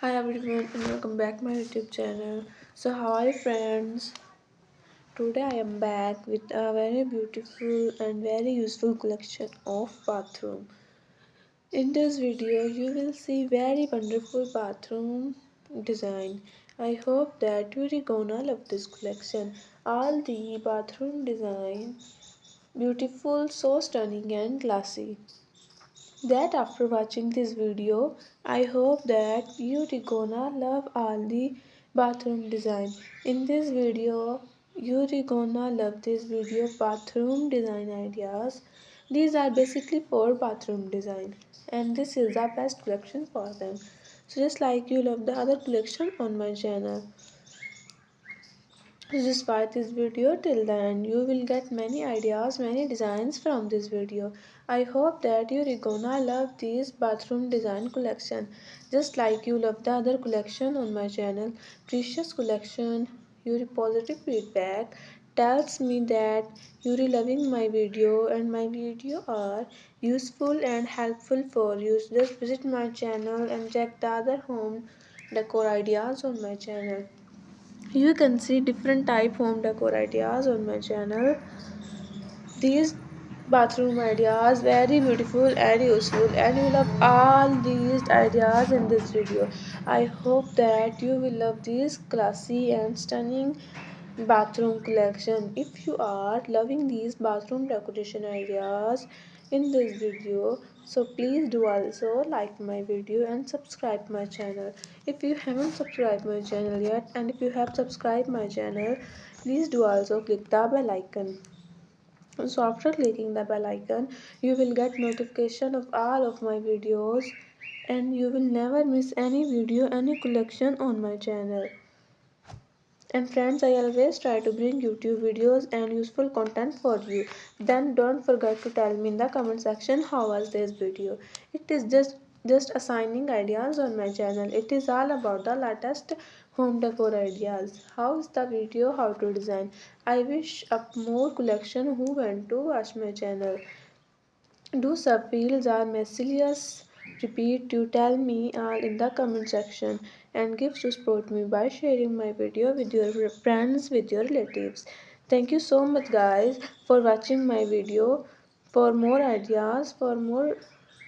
Hi everyone and welcome back to my YouTube channel. So how are you friends? Today I am back with a very beautiful and very useful collection of bathroom. In this video you will see very wonderful bathroom design. I hope that you're gonna love this collection. All the bathroom design beautiful, so stunning and classy that after watching this video I hope that you're gonna love all the bathroom design. In this video you're gonna love this video bathroom design ideas. These are basically for bathroom design and this is the best collection for them. So just like you love the other collection on my channel, so just watch this video till the end. You will get many ideas, many designs from this video. I hope that you're gonna love this bathroom design collection just like you love the other collection on my channel. Precious collection. Your positive feedback tells me that you're loving my video and my video are useful and helpful for you. So just visit my channel and check the other home decor ideas on my channel. You can see different type home decor ideas on my channel. These bathroom ideas very beautiful and useful and you love all these ideas in this video. I hope that you will love this classy and stunning bathroom collection. If you are loving these bathroom decoration ideas in this video, so please do also like my video and subscribe my channel if you haven't subscribed my channel yet, and if you have subscribed my channel please do also click the bell icon. So after clicking the bell icon you will get notification of all of my videos and you will never miss any video, any collection on my channel. And friends, I always try to bring YouTube videos and useful content for you. Then don't forget to tell me in the comment section how was this video. It is just assigning ideas on my channel. It is all about the latest home decor ideas. How is the video, how to design. I wish up more collection who went to watch my channel. Do subfields are miscellaneous? Repeat to tell me all in the comment section and give to support me by sharing my video with your friends, with your relatives. Thank you so much guys for watching my video. For more ideas, for more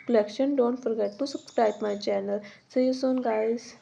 collection, don't forget to subscribe my channel. See you soon guys.